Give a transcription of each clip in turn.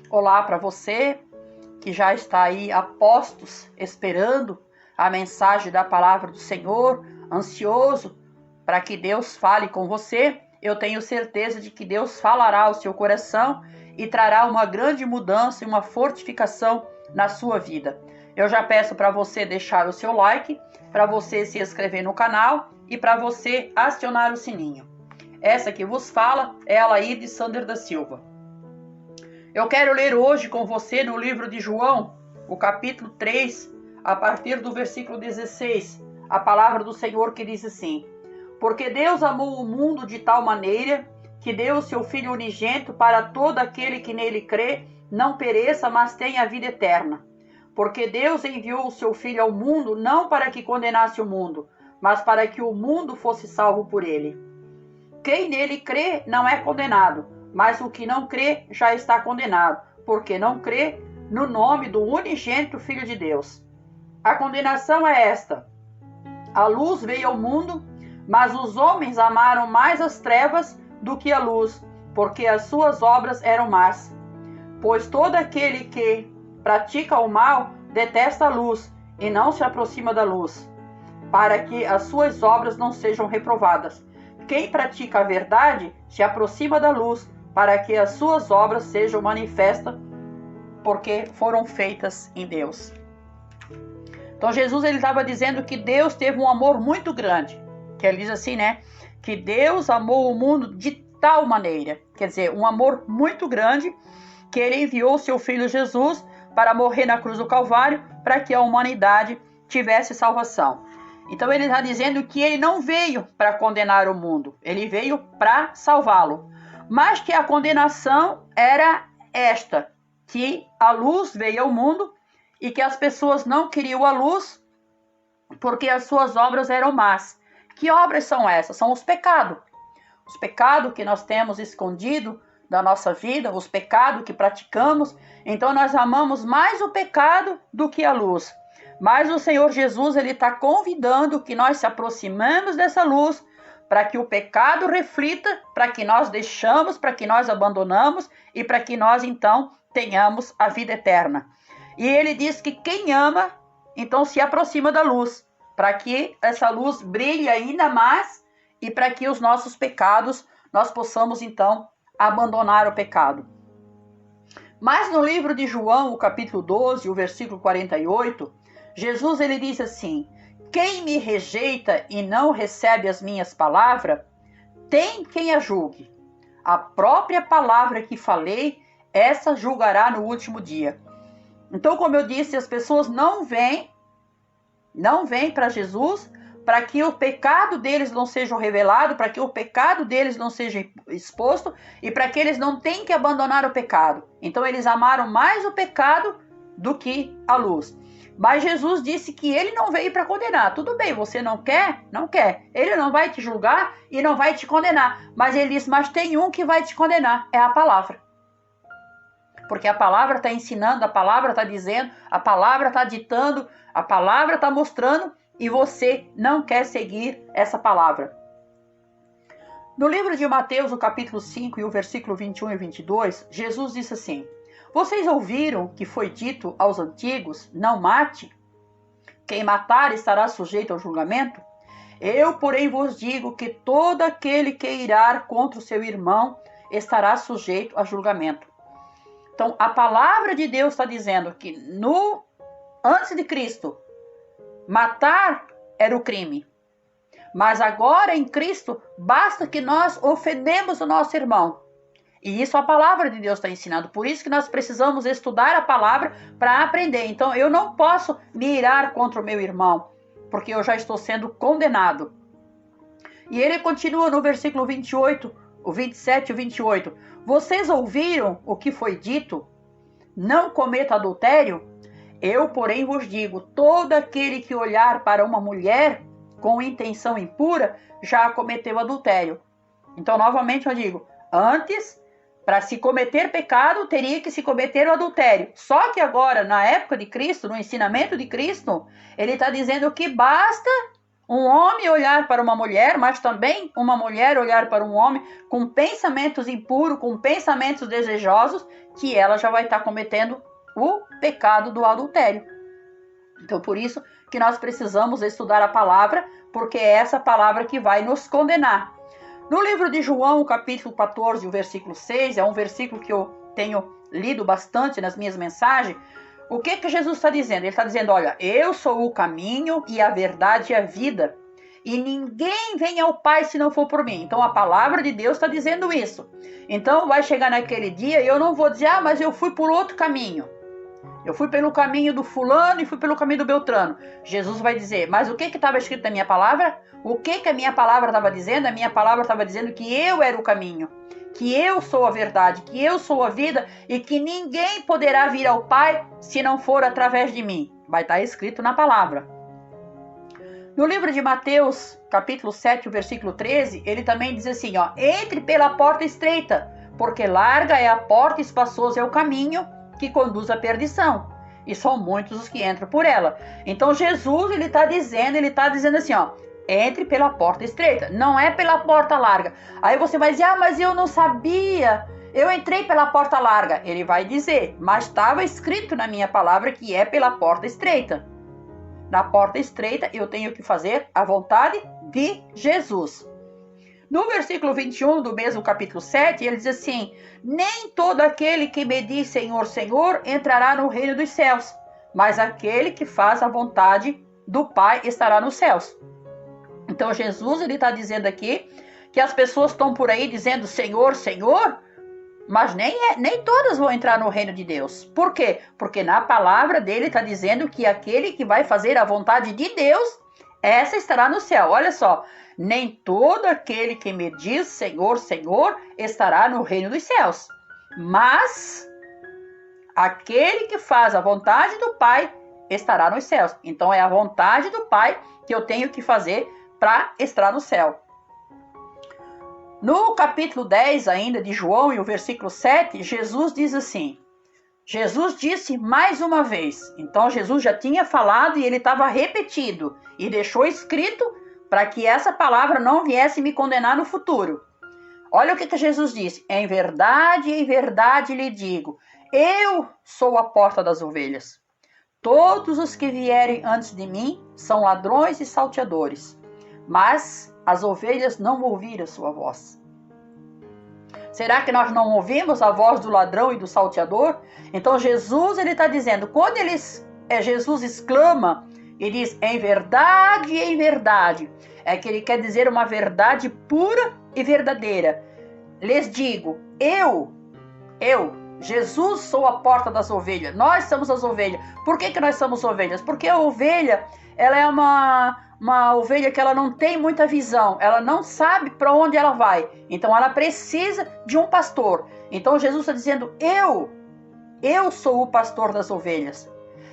Olá para você que já está aí a postos, esperando a mensagem da palavra do Senhor, ansioso para que Deus fale com você. Eu tenho certeza de que Deus falará ao seu coração e trará uma grande mudança e uma fortificação na sua vida. Eu já peço para você deixar o seu like, para você se inscrever no canal e para você acionar o sininho. Essa que vos fala é a Laide Sander da Silva. Eu quero ler hoje com você no livro de João, o capítulo 3, a partir do versículo 16, a palavra do Senhor que diz assim: Porque Deus amou o mundo de tal maneira que deu o seu Filho unigênito para todo aquele que nele crê, não pereça, mas tenha a vida eterna. Porque Deus enviou o seu Filho ao mundo não para que condenasse o mundo, mas para que o mundo fosse salvo por ele. Quem nele crê não é condenado, mas o que não crê já está condenado, porque não crê no nome do unigênito Filho de Deus. A condenação é esta: a luz veio ao mundo, mas os homens amaram mais as trevas do que a luz, porque as suas obras eram más. Pois todo aquele que pratica o mal detesta a luz e não se aproxima da luz, para que as suas obras não sejam reprovadas. Quem pratica a verdade se aproxima da luz, para que as suas obras sejam manifestas, porque foram feitas em Deus. Então Jesus ele estava dizendo que Deus teve um amor muito grande, que ele diz assim, né? Que Deus amou o mundo de tal maneira, quer dizer, um amor muito grande, que ele enviou o seu Filho Jesus para morrer na cruz do Calvário, para que a humanidade tivesse salvação. Então ele está dizendo que ele não veio para condenar o mundo, ele veio para salvá-lo. Mas que a condenação era esta, que a luz veio ao mundo e que as pessoas não queriam a luz porque as suas obras eram más. Que obras são essas? São os pecados. Os pecados que nós temos escondido da nossa vida, os pecados que praticamos. Então nós amamos mais o pecado do que a luz. Mas o Senhor Jesus ele está convidando que nós se aproximemos dessa luz, para que o pecado reflita, para que nós deixamos, para que nós abandonamos e para que nós então tenhamos a vida eterna. E ele diz que quem ama, então se aproxima da luz, para que essa luz brilhe ainda mais e para que os nossos pecados, nós possamos então abandonar o pecado. Mas no livro de João, o capítulo 12, o versículo 48, Jesus ele diz assim: Quem me rejeita e não recebe as minhas palavras, tem quem a julgue. A própria palavra que falei, essa julgará no último dia. Então, como eu disse, as pessoas não vêm para Jesus para que o pecado deles não seja revelado, para que o pecado deles não seja exposto e para que eles não tenham que abandonar o pecado. Então, eles amaram mais o pecado do que a luz. Mas Jesus disse que ele não veio para condenar. Tudo bem, você não quer? Não quer. Ele não vai te julgar e não vai te condenar. Mas ele disse, mas tem um que vai te condenar, é a palavra. Porque a palavra está ensinando, a palavra está dizendo, a palavra está ditando, a palavra está mostrando e você não quer seguir essa palavra. No livro de Mateus, o capítulo 5 e o versículo 21 e 22, Jesus disse assim: Vocês ouviram que foi dito aos antigos, não mate? Quem matar estará sujeito ao julgamento? Eu, porém, vos digo que todo aquele que irar contra o seu irmão estará sujeito a julgamento. Então, a palavra de Deus está dizendo que antes de Cristo, matar era o crime. Mas agora em Cristo, basta que nós ofendemos o nosso irmão. E isso a palavra de Deus está ensinando. Por isso que nós precisamos estudar a palavra para aprender. Então eu não posso me irar contra o meu irmão, porque eu já estou sendo condenado. E ele continua no versículo 28, o 27 e o 28. Vocês ouviram o que foi dito? Não cometa adultério? Eu, porém, vos digo, todo aquele que olhar para uma mulher com intenção impura, já cometeu adultério. Então, novamente eu digo, antes, para se cometer pecado, teria que se cometer o adultério. Só que agora, na época de Cristo, no ensinamento de Cristo, ele está dizendo que basta Um homem olhar para uma mulher, mas também uma mulher olhar para um homem com pensamentos impuros, com pensamentos desejosos, que ela já vai estar cometendo o pecado do adultério. Então, por isso que nós precisamos estudar a palavra, porque é essa palavra que vai nos condenar. No livro de João, capítulo 14, o versículo 6, é um versículo que eu tenho lido bastante nas minhas mensagens. O que Jesus está dizendo? Ele está dizendo, olha, eu sou o caminho e a verdade e a vida, e ninguém vem ao Pai se não for por mim. Então, a palavra de Deus está dizendo isso. Então, vai chegar naquele dia e eu não vou dizer, mas eu fui por outro caminho. Eu fui pelo caminho do fulano e fui pelo caminho do Beltrano. Jesus vai dizer, mas o que estava escrito na minha palavra? O que a minha palavra estava dizendo? A minha palavra estava dizendo que eu era o caminho, que eu sou a verdade, que eu sou a vida e que ninguém poderá vir ao Pai se não for através de mim. Vai estar escrito na palavra. No livro de Mateus, capítulo 7, o versículo 13, ele também diz assim, entre pela porta estreita, porque larga é a porta e espaçoso é o caminho que conduz à perdição, e são muitos os que entram por ela. Então Jesus, ele está dizendo assim, entre pela porta estreita, não é pela porta larga. Aí você vai dizer, mas eu não sabia, eu entrei pela porta larga. Ele vai dizer, mas estava escrito na minha palavra que é pela porta estreita. Na porta estreita eu tenho que fazer a vontade de Jesus. No versículo 21 do mesmo capítulo 7, ele diz assim, nem todo aquele que me diz Senhor, Senhor, entrará no reino dos céus, mas aquele que faz a vontade do Pai estará nos céus. Então Jesus, ele está dizendo aqui que as pessoas estão por aí dizendo Senhor, Senhor, mas nem todas vão entrar no reino de Deus. Por quê? Porque na palavra dele está dizendo que aquele que vai fazer a vontade de Deus, essa estará no céu. Olha só, nem todo aquele que me diz Senhor, Senhor, estará no reino dos céus, mas aquele que faz a vontade do Pai estará nos céus. Então é a vontade do Pai que eu tenho que fazer para estar no céu. No capítulo 10 ainda de João, e o versículo 7, Jesus diz assim, Jesus disse mais uma vez, então Jesus já tinha falado e ele estava repetido, e deixou escrito para que essa palavra não viesse me condenar no futuro. Olha o que Jesus disse, em verdade lhe digo, eu sou a porta das ovelhas. Todos os que vierem antes de mim são ladrões e salteadores, mas as ovelhas não ouviram a sua voz. Será que nós não ouvimos a voz do ladrão e do salteador? Então Jesus, ele está dizendo, quando Jesus exclama e diz em verdade, é que ele quer dizer uma verdade pura e verdadeira. Lhes digo, eu, Jesus, sou a porta das ovelhas. Nós somos as ovelhas. Por que nós somos ovelhas? Porque a ovelha, ela é uma ovelha que ela não tem muita visão. Ela não sabe para onde ela vai. Então ela precisa de um pastor. Então Jesus está dizendo, eu sou o pastor das ovelhas.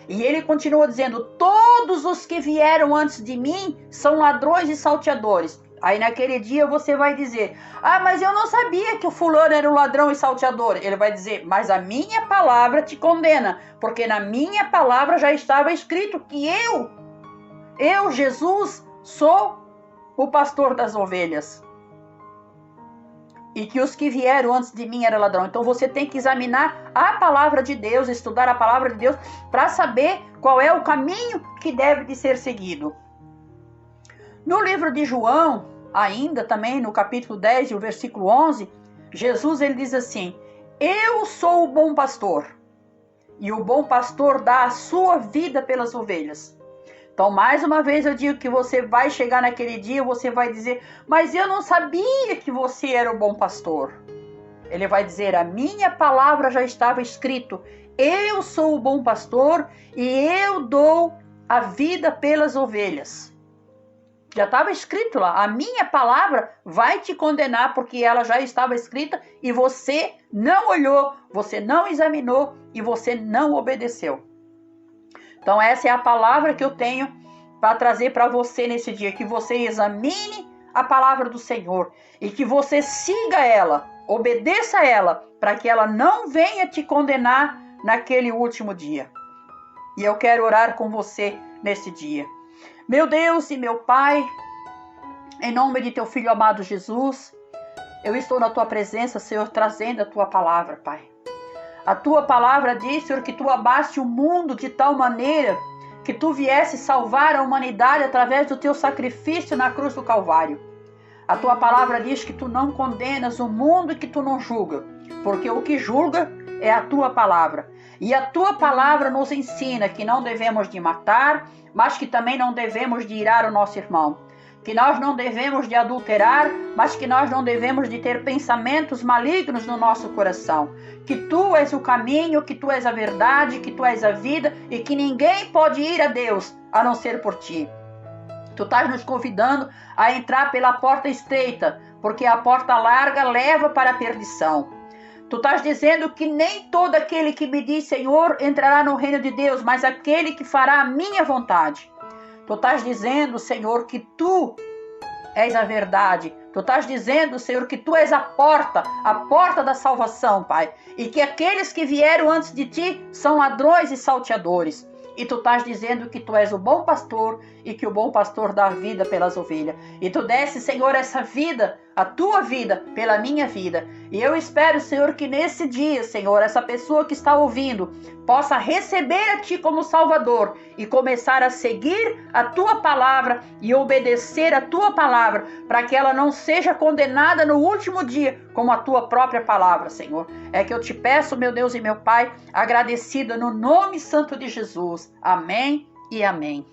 E ele continua dizendo, todos os que vieram antes de mim são ladrões e salteadores. Aí naquele dia você vai dizer, mas eu não sabia que o fulano era um ladrão e salteador. Ele vai dizer, mas a minha palavra te condena, porque na minha palavra já estava escrito que eu, Jesus, sou o pastor das ovelhas. E que os que vieram antes de mim eram ladrão. Então você tem que examinar a palavra de Deus, estudar a palavra de Deus, para saber qual é o caminho que deve de ser seguido. No livro de João, ainda também no capítulo 10 e o versículo 11, Jesus ele diz assim, eu sou o bom pastor, e o bom pastor dá a sua vida pelas ovelhas. Então, mais uma vez eu digo que você vai chegar naquele dia, você vai dizer, mas eu não sabia que você era o bom pastor. Ele vai dizer, a minha palavra já estava escrito, eu sou o bom pastor e eu dou a vida pelas ovelhas. Já estava escrito lá, a minha palavra vai te condenar porque ela já estava escrita e você não olhou, você não examinou e você não obedeceu. Então essa é a palavra que eu tenho para trazer para você nesse dia, que você examine a palavra do Senhor e que você siga ela, obedeça ela, para que ela não venha te condenar naquele último dia. E eu quero orar com você nesse dia. Meu Deus e meu Pai, em nome de teu Filho amado Jesus, eu estou na tua presença, Senhor, trazendo a tua palavra, Pai. A tua palavra diz, Senhor, que tu amaste o mundo de tal maneira que tu viesse salvar a humanidade através do teu sacrifício na cruz do Calvário. A tua palavra diz que tu não condenas o mundo e que tu não julga, porque o que julga é a tua palavra. E a tua palavra nos ensina que não devemos de matar, mas que também não devemos de irar o nosso irmão. Que nós não devemos de adulterar, mas que nós não devemos de ter pensamentos malignos no nosso coração. Que tu és o caminho, que tu és a verdade, que tu és a vida e que ninguém pode ir a Deus a não ser por ti. Tu estás nos convidando a entrar pela porta estreita, porque a porta larga leva para a perdição. Tu estás dizendo que nem todo aquele que me diz Senhor entrará no reino de Deus, mas aquele que fará a minha vontade. Tu estás dizendo, Senhor, que tu és a verdade. Tu estás dizendo, Senhor, que tu és a porta da salvação, Pai. E que aqueles que vieram antes de ti são ladrões e salteadores. E tu estás dizendo que tu és o bom pastor e que o bom pastor dá vida pelas ovelhas. E tu desse, Senhor, essa vida, a tua vida, pela minha vida. E eu espero, Senhor, que nesse dia, Senhor, essa pessoa que está ouvindo possa receber a ti como Salvador e começar a seguir a tua palavra e obedecer a tua palavra, para que ela não seja condenada no último dia, como a tua própria palavra, Senhor. É que eu te peço, meu Deus e meu Pai, agradecida no nome santo de Jesus. Amém e amém.